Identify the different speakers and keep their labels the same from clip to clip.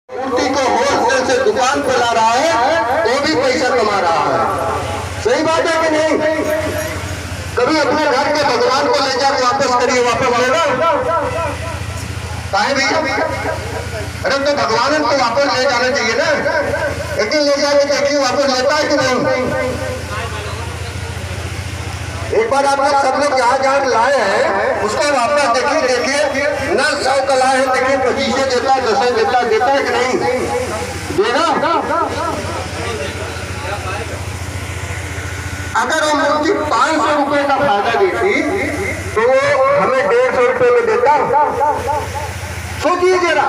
Speaker 1: मूर्ति को होलसेल से दुकान पे ला रहा है तो भी पैसा कमा रहा है। सही बात है कि नहीं? कभी अपने घर के भगवान को ले जाकर वापस करिए, वापस लेगा काहे भैया? अरे तो भगवान को वापस ले जाना चाहिए ना, लेकिन ले जाके देखिए वापस लेता है कि नहीं। एक बार आप लोग सब लोग जहाँ जहाँ लाए हैं उसको वापस देखिए न 100 का लाए हैं, देखिए 25 देता है, 10 देता है कि नहीं देगा? अगर वो मूर्ति 500 रुपए का फायदा देती तो हमें 150 रुपए में देता। सोचिए जरा,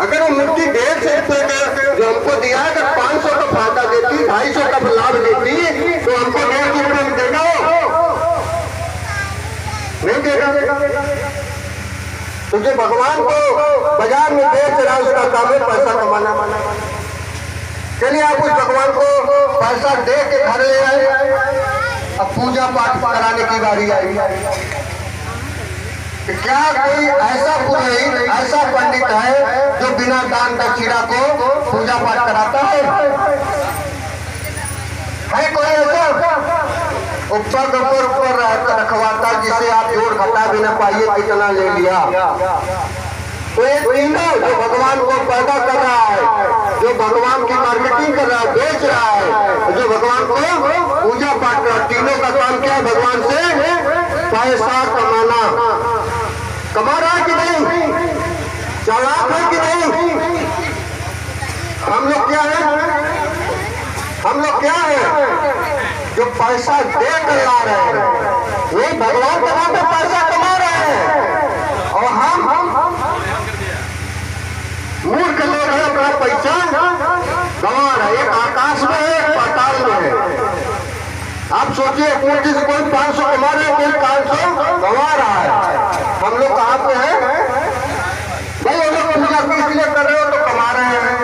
Speaker 1: अगर वो मूर्ति 150 रुपए का जो हमको दिया है, अगर 500 का फायदा देती, 250 का लाभ देती तो हमको 150 रुपए में देगा? नहीं देगा। तो जो भगवान को बाजार में बेच रहा है उसका काम है पैसा कमाना। चलिए आप उस भगवान को पैसा दे के घर ले आए, अब पूजा पाठ कराने की बारी आई। क्या कोई ऐसा पुरोहित, ऐसा पंडित है जो बिना दान दक्षिणा को पूजा पाठ कराता है? कोई ऐसा? ऊपर रखवाता जिसे आप जोड़ घटा भी ना पाइए कितना ले लिया। तो एक तीनों जो भगवान को पैदा कर रहा है, जो भगवान की मार्केटिंग कर रहा है, बेच रहा है, जो भगवान को पूजा पाठ कर रहा है, तीनों का काम क्या है? भगवान से पैसा कमाना। कमा रहा है कि नहीं? चालाक है कि नहीं? हम लोग क्या है? हम लोग क्या है? जो पैसा दे कर ला रहे हैं, वही भगवान के नाम पे पैसा कमा रहे हैं। और हम मूर्ख लोग हैं, अपना पैसा गंवा रहे हैं। एक आकाश में है, एक पाताल में है। आप सोचिए, मूर्ति से कोई 500 कमा रहे हैं, कोई 500 गंवा रहा है। हम लोग कहाँ पे हैं भाई? वो लोग पूजा किस लिए कर रहे हो? तो कमा रहे हैं।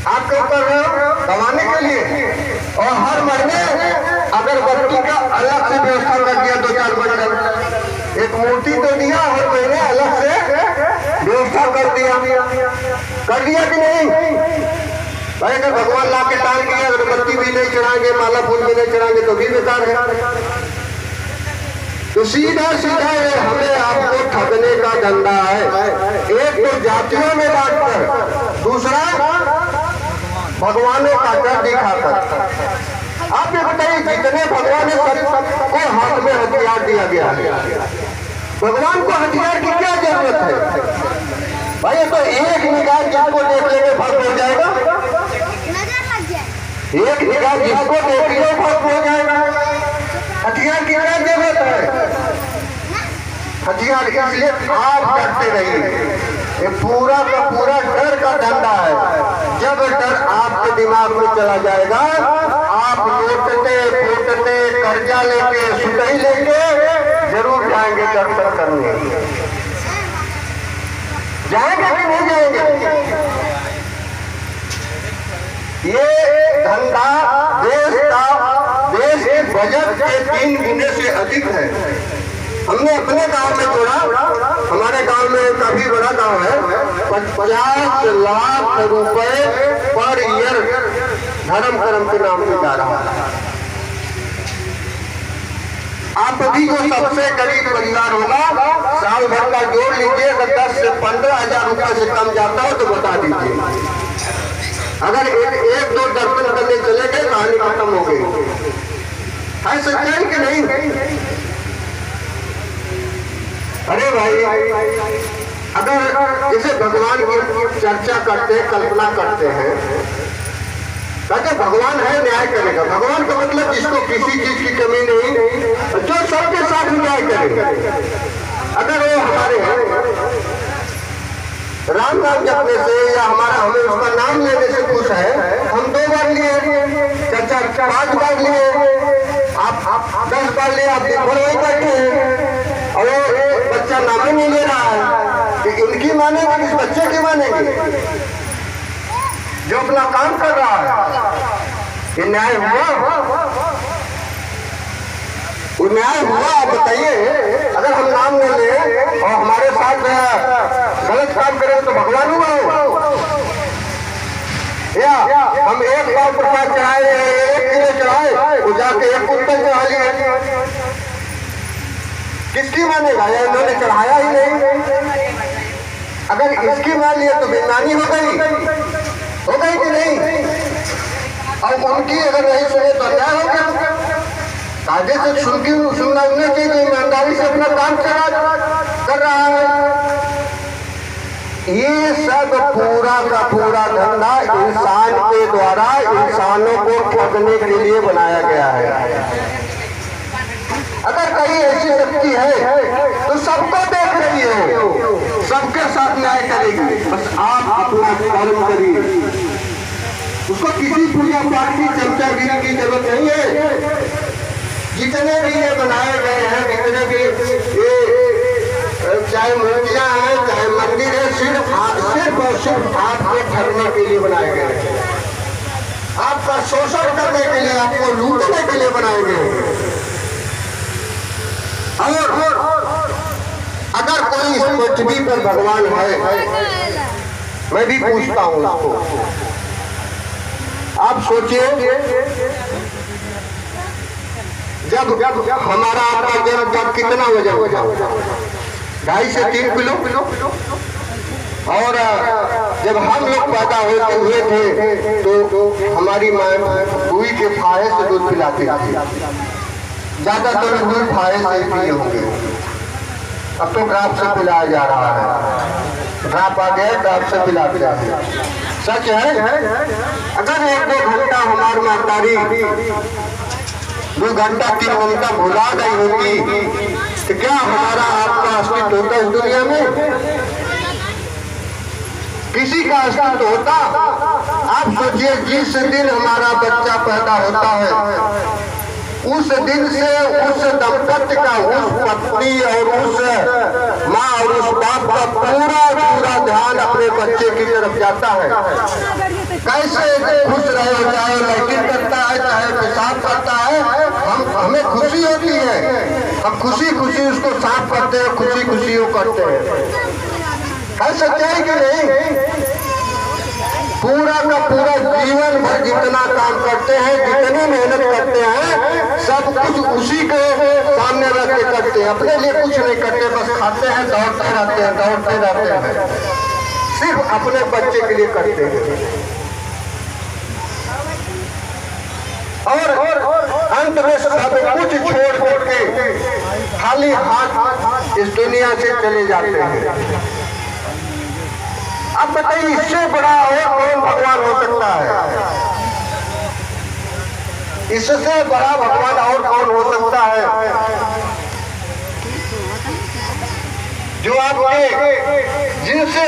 Speaker 1: आप क्यों कर रहे हो? कमाने के लिए। और हर महीने अगरबत्ती का अलग से व्यवस्था कर दिया, 2-4 बंडल। एक मूर्ति तो दिया, हर महीने अलग से व्यवस्था कर दिया कि नहीं? भाई अगर भगवान ला के टाल दिया, अगरबत्ती भी नहीं चढ़ाएंगे, माला फूल भी नहीं चढ़ाएंगे तो भी बेकार है। तो सीधा हमें आपको ठगने का धंधा है। एक तो जातियों में बांटकर, दूसरा भगवानों का डर दिखाकर। आप ये बताइए, जितने भगवान सबको हाथ में हथियार दिया गया है, भगवान को हथियार की क्या जरूरत है भाई? तो एक निगाह जिसको देख लेंगे भक्त हो जाएगा, एक निगाह जिसको देख ले भक्त हो जाएगा। हथियार की क्या जरूरत है? हथियार इसलिए आप डरते रहिए। ये पूरा का पूरा डर का धंधा है। जब डर आपके दिमाग में चला जाएगा, आप लूटते फूटते कर्जा लेके सुधई लेके जरूर जाएंगे दर्शन करने। जाएंगे कि नहीं जाएंगे? ये धंधा देश के बजट के 3 गुने से अधिक है। हमने अपने गांव में जोड़ा, हमारे गांव में काफी बड़ा गांव है, 50 लाख रुपए पर ईयर धर्म कर्म के नाम से जा रहा है। आप अभी जो सबसे गरीब परिवार होगा, साल भर का जोड़ लीजिए, अगर 10 से 15 हजार रुपए से कम जाता हो तो बता दीजिए। अगर एक दो दर्शन करने चले गए, कहानी खत्म हो गई। है सच्चाई कि नहीं? अरे भाई, अगर जैसे भगवान की चर्चा करते हैं, कल्पना करते हैं, कहते भगवान है न्याय करेगा। भगवान का मतलब जिसको किसी चीज की कमी नहीं, जो सबके साथ न्याय करेगा। अगर वो हमारे राम नाम जपने से या हमें उसका नाम लेने से खुश है, हम 2 बार लिए, चर्चा 5 बार लिए, आप 10 बार लिए, आप दिन भर वही बैठे हैं और वो बच्चा नाम ही नहीं ले रहा है, कि इनकी मानेंगे इस बच्चे की मानेंगे जो अपना काम कर रहा है। ये न्याय हुआ? न्याय हुआ? आप बताइए। अगर हम नाम ले लें और हमारे साथ साथ गलत काम करें तो भगवान हुआ हो? या हम एक पाव प्रसाद चढ़ाए, 1 किलो चढ़ाए, वो जाके 1 कुंटल चढ़ा लिया, किसकी मानेगा? या इन्होंने चढ़ाया ही नहीं। अगर इसकी मान लिया तो बेईमानी हो गई कि नहीं? और उनकी अगर नहीं सुने तो अन्याय हो गया। कायदे से सुनना उन्हें चाहिए जो ईमानदारी से अपना काम कर रहा है। ये सब पूरा का पूरा धंधा इंसान के द्वारा इंसानों को ठगने के लिए बनाया गया है। अगर कहीं ऐसी शक्ति है तो सबको देख रही है, सबके साथ न्याय करेगी। बस आप अपना कर्म करिए, उसको किसी पूजा पाठ की चमचागिरी की जरूरत नहीं है। जितने भी ये बनाए गए हैं, जितने भी ये चाहे मूर्तियां हैं चाहे मंदिर है, सिर्फ और सिर्फ आपको ठगने के लिए बनाए गए हैं, आपका शोषण करने के लिए, आपको लूटने के लिए बनाए गए हैं। और अगर कोई इस पृथ्वी पर भगवान है, मैं भी पूछता हूं उसको, आप सोचिए जब हमारा आपका जन्म तब कितना वजन होगा? 2.5 से 3 किलो। और जब हम लोग पैदा हुए थे तो हमारी माँ रुई के फाहे से दूध पिलाती थी। ज्यादातर दूध फाहे से पिए होंगे। अब तो ड्राप से पिलाया जा रहा है, ड्राप आ गया, ड्राप से पिलाते हैं। सच है। अगर 1-2 घंटा हमारी मातारी 2 घंटा 3 घंटा भुला गई होती तो क्या हमारा आपका अस्तित्व होता इस दुनिया में? किसी का अस्तित्व होता? आप सोचिए, जिस दिन हमारा बच्चा पैदा होता है उस दिन से उस दंपत्ति का, उस पत्नी और उस माँ और उस बाप का पूरा ध्यान अपने बच्चे की तरफ जाता है। कैसे खुश रहे, चाहे लैट्रिन करता है चाहे पेशाब करता है, हमें खुशी होती है, हम खुशी उसको साफ करते हैं, खुशी वो करते हैं। है सच्चाई कि नहीं? पूरा का पूरा जीवन भर जितना काम करते हैं, जितनी मेहनत करते हैं, सब कुछ उसी के सामने रख के करते हैं, अपने लिए कुछ नहीं करते, बस खाते हैं, दौड़ते रहते हैं, सिर्फ अपने बच्चे के लिए करते हैं। और अंत में सब कुछ छोड़ के खाली हाथ इस दुनिया से चले जाते हैं। अब बताइए, इससे बड़ा और कौन भगवान हो सकता है? इससे बड़ा भगवान और कौन हो सकता है? जो आपके, जिनसे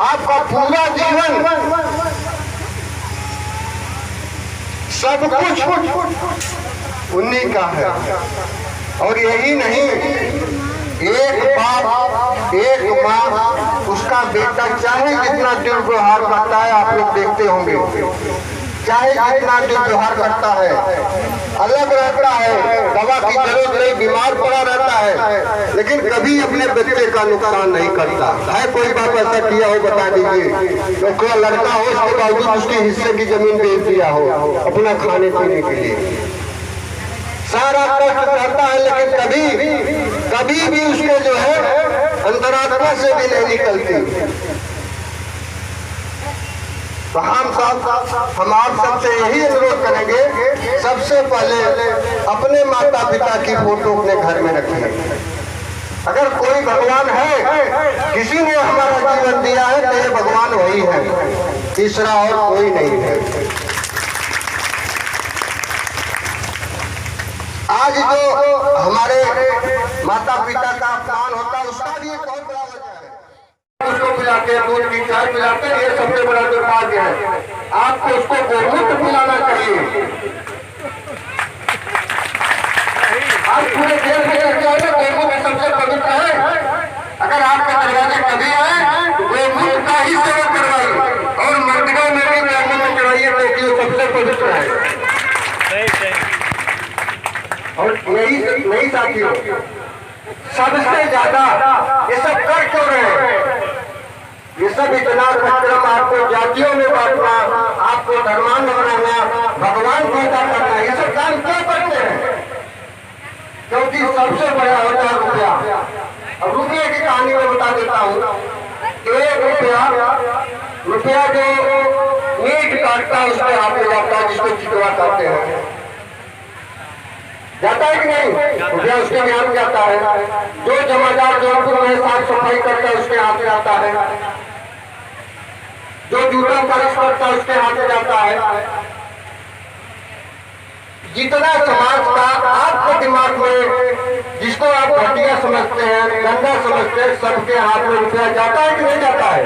Speaker 1: आपका पूरा जीवन सब कुछ उन्हीं का है। और यही नहीं, एक बाप एक माँ, उसका बेटा चाहे जितना दुर्व्यवहार करता है, आप लोग देखते होंगे, चाहे जितना दुर्व्यवहार करता है, अलग रहता है, दवा की जरूरत नहीं, बीमार पड़ा रहता है, लेकिन कभी अपने बच्चे का नुकसान नहीं करता है। कोई बाप ऐसा किया हो बता दीजिए, तो कोई लड़का हो उसके बावजूद उसके हिस्से की जमीन बेच दिया हो अपना खाने पीने के लिए, सारा कष्ट करता है, लेकिन कभी भी उसके जो है अंतरात्मा से भी नहीं निकलती। तो हम आप सबसे यही अनुरोध करेंगे, सबसे पहले अपने माता पिता की फोटो अपने घर में रखिए। अगर कोई भगवान है, किसी ने हमारा जीवन दिया है तो ये भगवान वही है, तीसरा और कोई नहीं है। आज जो हमारे माता पिता का अपमान होता है, उसका भी एक बहुत बड़ा वजह है। उसको पिलाते हैं, दूध की चाय पिलाते हैं, ये सबसे बड़ा दुर्भाग्य है। आपको उसको गोमूत्र पिलाना चाहिए। आज पूरे देश में चर्चा है, गोमूत्र सबसे पवित्र है। अगर आपके दरवाजे कभी आए तो गोमूत्र का ही सेवन करवाइए, और मंदिरों में भी गोमूत्र चढ़ाइए, क्योंकि वो सबसे पवित्र है। और नहीं साथियों, सबसे ज्यादा ये सब कर क्यों रहे हैं? ये सब इतना कार्यक्रम आपको जातियों में बांटना, आपको धर्मांध बनाना, भगवान पैदा करना, ये सब काम क्यों करते हैं? क्योंकि सबसे बड़ा होता है रुपया। अब रुपये की कहानी में बता देता हूँ। 1 रुपया जो मीट काटता है उसके हाथ में जाता है, जिसको चिकवा कहते हैं, जाता है कि नहीं? रुपया उसके हाथ में जाता है। जो जमादार जौनपुर में साफ सफाई करता है उसके हाथ में जाता है। जो जूता पॉलिश करता है उसके हाथ में जाता है। जितना समाज का आपके दिमाग में जिसको आप घटिया समझते हैं, गंदा समझते हैं, सबके हाथ में रुपया जाता है कि नहीं जाता है?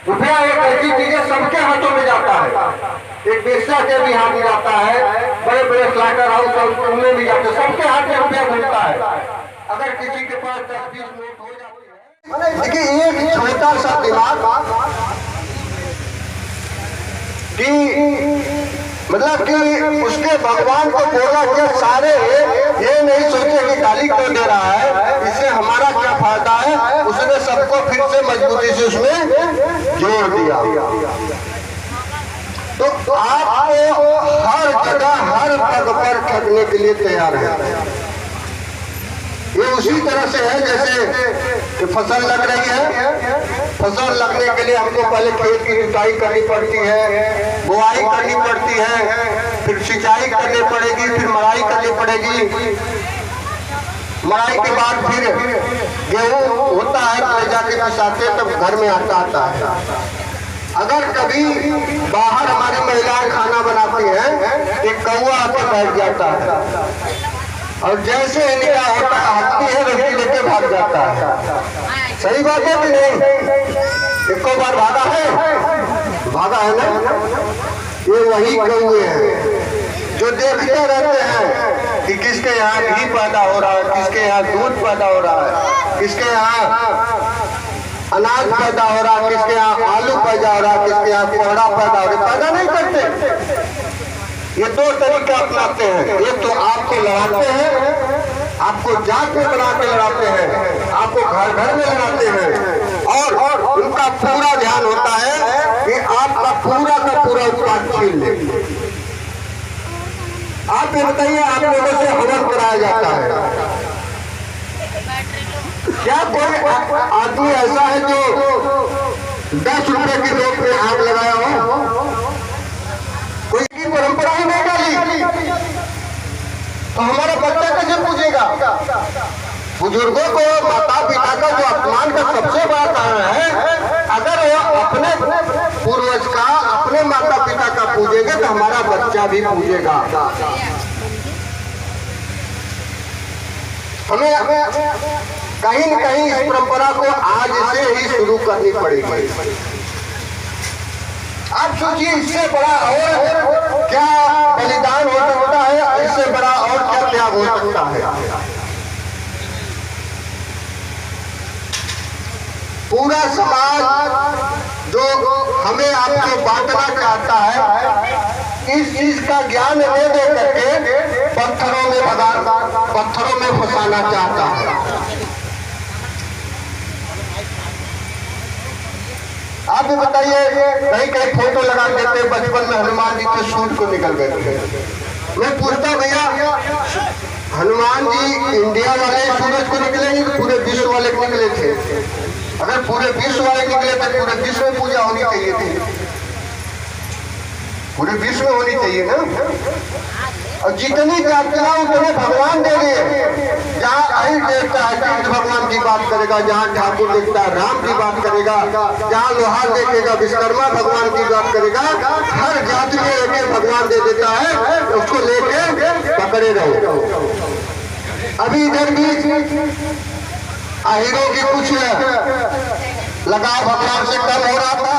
Speaker 1: रुपया एक ऐसी चीज है, सबके हाथों में जाता है। एक बेस्या के भी हाथ में जाता है, बड़े बड़े स्लाटर हाउस और उनमें भी जाते हैं, सबके हाथ में रुपया घूमता है। अगर किसी के पास 10-20 नोट हो जाती है, देखिए एक छोटा सा दिमाग कि मतलब कि उसके भगवान को बोला कि सारे ये नहीं सोचे कि गाली क्यों दे रहा है, इससे हमारा क्या फायदा है। उसने सबको फिर से मजबूती से उसमें जोड़ दिया। तो आपको हर जगह हर पग पर ठगने के लिए तैयार है। ये उसी तरह से है जैसे फसल लग रही है। फसल लगने के लिए हमको पहले खेत की जुताई करनी पड़ती है, बुआई करनी पड़ती है, फिर सिंचाई करनी पड़ेगी, फिर मड़ाई करनी पड़ेगी। मड़ाई के बाद फिर गेहूं होता है, तो जाके पिसाते तब घर में आता है। अगर कभी बाहर हमारी महिलाएं खाना बनाती हैं, एक कौवा आके बैठ जाता है और जैसे इनका होता आती है रोटी लेके भाग जाता है। सही बात है कि नहीं? एक बार भागा है ना? ये वही कौवे हैं जो देखते रहते हैं कि किसके यहाँ घी पैदा हो रहा है, किसके यहाँ दूध पैदा हो रहा है, किसके यहाँ अनाज पैदा हो रहा है, किसके यहाँ आलू पैदा हो रहा है, किसके यहाँ कोहड़ा पैदा हो रहा है। पैदा नहीं करते। ये 2 तरीके अपनाते हैं। एक तो आपको लड़ाते हैं, आपको जात में बना के लड़ाते हैं, आपको घर घर में लड़ाते हैं, और उनका पूरा ध्यान होता है कि आपका पूरा का पूरा उत्पाद छीन ले। आप ये बताइए, आप लोगों से हवन कराया जाता है। क्या कोई आदमी ऐसा है जो 10 रुपए की नोट पे आग लगाया हो? कोई की परंपरा ही नहीं डाली, तो हमारा बच्चा कैसे पूछेगा? बुजुर्गों को, माता पिता का जो अपमान का सबसे बड़ा कारण है, अगर वो अपने पूर्वज का, अपने माता पिता का पूजेंगे तो हमारा बच्चा भी पूजेगा। हमें कहीं न कहीं इस परंपरा को आज से ही शुरू करनी पड़ेगी। आप सोचिए, इससे बड़ा और क्या बलिदान हो सकता है, इससे बड़ा और क्या त्याग हो सकता है? पूरा समाज जो हमें आपको बांटना चाहता है, इस चीज का ज्ञान दे दे करके पत्थरों में फंसाना चाहता है। आप भी बताइए, कहीं फोटो लगा देते बचपन में हनुमान जी के सूट को निकल गए थे। मैं पूछता भैया, हनुमान जी इंडिया वाले सूरज को निकलेंगे तो पूरे विश्व वाले को निकले थे? अगर पूरे विश्व वाले निकले थे, पूरे विश्व में पूजा होनी चाहिए थी, पूरे विश्व में होनी चाहिए ना। और जितनी जातियां उतने भगवान दे दिए। जहाँ अहिर देखता है कृष्ण भगवान की बात करेगा, जहाँ ठाकुर देखता है राम की बात करेगा, जहाँ लोहार देखेगा विश्वकर्मा भगवान की बात करेगा। हर जाति में एक भगवान दे देता है, उसको लेके पकड़े रहो। अभी इधर भी अहिरों की कुछ लगाव भगवान से कम हो रहा था,